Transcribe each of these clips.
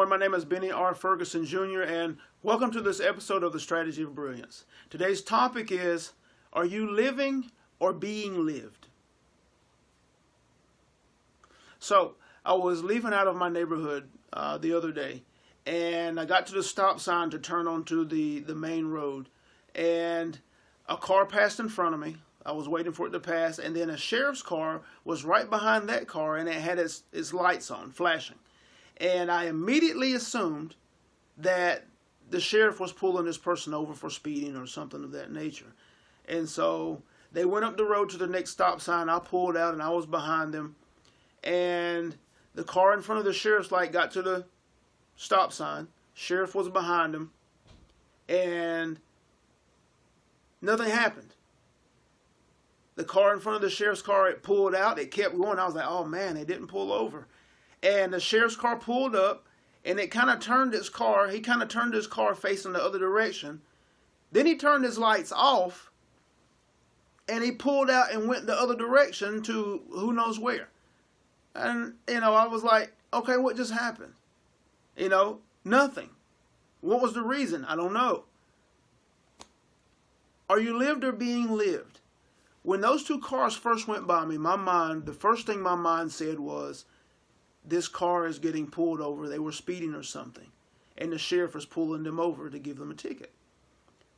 everyone. My name is Benny R. Ferguson Jr. and welcome to this episode of The Strategy of Brilliance. Today's topic is, are you living or being lived? So, I was leaving out of my neighborhood the other day, and I got to the stop sign to turn onto the main road, and a car passed in front of me. I was waiting for it to pass, and then a sheriff's car was right behind that car, and it had its lights on, flashing. And I immediately assumed that the sheriff was pulling this person over for speeding or something of that nature. And so they went up the road to the next stop sign. I pulled out and I was behind them. And the car in front of the sheriff's light got to the stop sign. Sheriff was behind him. And nothing happened. The car in front of the sheriff's car, it pulled out. It kept going. I was like, oh man, they didn't pull over. And the sheriff's car pulled up, and it kind of turned its car. He kind of turned his car facing the other direction. Then he turned his lights off, and he pulled out and went the other direction to who knows where. And, I was like, okay, what just happened? Nothing. What was the reason? I don't know. Are you lived or being lived? When those two cars first went by me, the first thing my mind said was, this car is getting pulled over. They were speeding or something. And the sheriff was pulling them over to give them a ticket.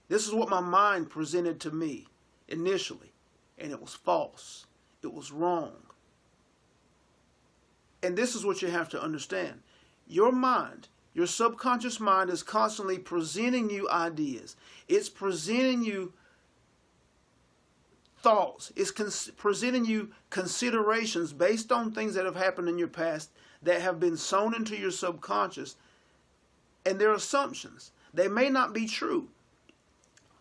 This is what my mind presented to me initially. And it was false. It was wrong. And this is what you have to understand. Your mind, your subconscious mind, is constantly presenting you ideas. It's presenting you thoughts. It's presenting you considerations based on things that have happened in your past that have been sown into your subconscious, and they're assumptions. They may not be true,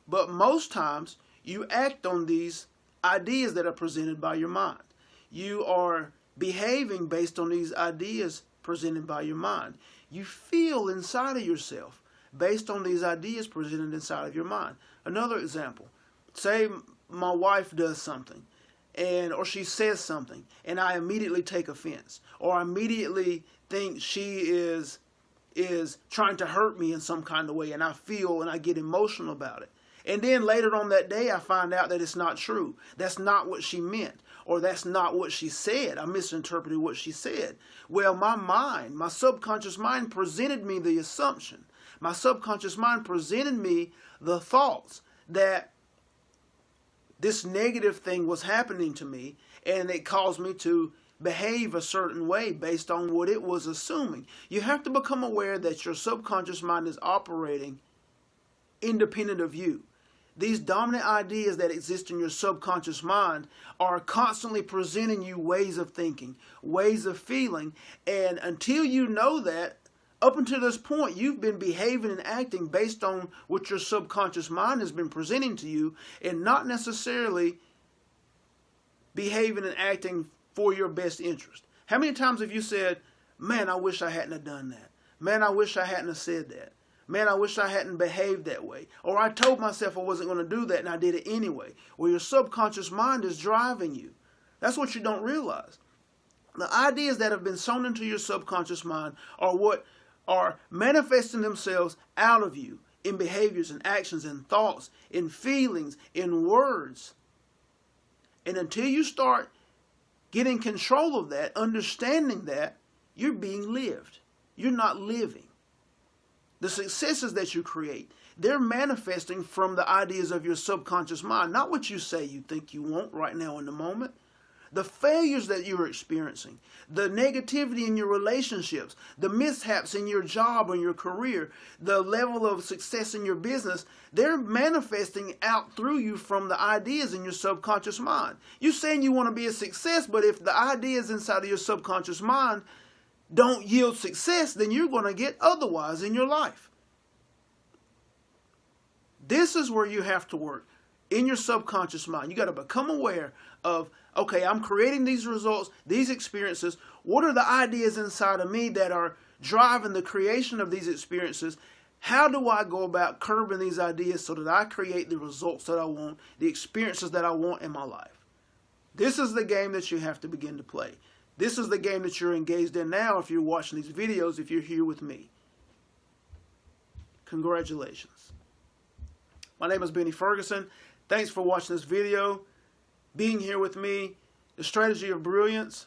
but most times you act on these ideas that are presented by your mind. You are behaving based on these ideas presented by your mind. You feel inside of yourself based on these ideas presented inside of your mind. Another example, say my wife does something or she says something and I immediately take offense, or I immediately think she is trying to hurt me in some kind of way, and I feel and I get emotional about it. And then later on that day I find out that it's not true. That's not what she meant, or that's not what she said. I misinterpreted what she said. Well, my subconscious mind presented me the assumption. My subconscious mind presented me the thoughts that this negative thing was happening to me, and it caused me to behave a certain way based on what it was assuming. You have to become aware that your subconscious mind is operating independent of you. These dominant ideas that exist in your subconscious mind are constantly presenting you ways of thinking, ways of feeling, and until you know that, up until this point, you've been behaving and acting based on what your subconscious mind has been presenting to you, and not necessarily behaving and acting for your best interest. How many times have you said, man, I wish I hadn't have done that. Man, I wish I hadn't have said that. Man, I wish I hadn't behaved that way. Or I told myself I wasn't going to do that and I did it anyway. Well, your subconscious mind is driving you. That's what you don't realize. The ideas that have been sown into your subconscious mind are what are manifesting themselves out of you in behaviors and actions and thoughts, in feelings, in words. And until you start getting control of that, understanding that, you're being lived. You're not living. The successes that you create, they're manifesting from the ideas of your subconscious mind, not what you say you think you want right now in the moment. The failures that you're experiencing, the negativity in your relationships, the mishaps in your job or your career, the level of success in your business, they're manifesting out through you from the ideas in your subconscious mind. You're saying you want to be a success, but if the ideas inside of your subconscious mind don't yield success, then you're going to get otherwise in your life. This is where you have to work. In your subconscious mind, you got to become aware of, okay, I'm creating these results, these experiences. What are the ideas inside of me that are driving the creation of these experiences? How do I go about curbing these ideas so that I create the results that I want, the experiences that I want in my life? This is the game that you have to begin to play. This is the game that you're engaged in now if you're watching these videos, if you're here with me. Congratulations. My name is Benny Ferguson. Thanks for watching this video, being here with me, The Strategy of Brilliance.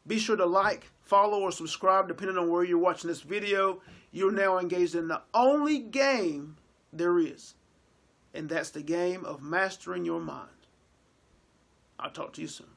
Be sure to like, follow, or subscribe depending on where you're watching this video. You're now engaged in the only game there is, and that's the game of mastering your mind. I'll talk to you soon.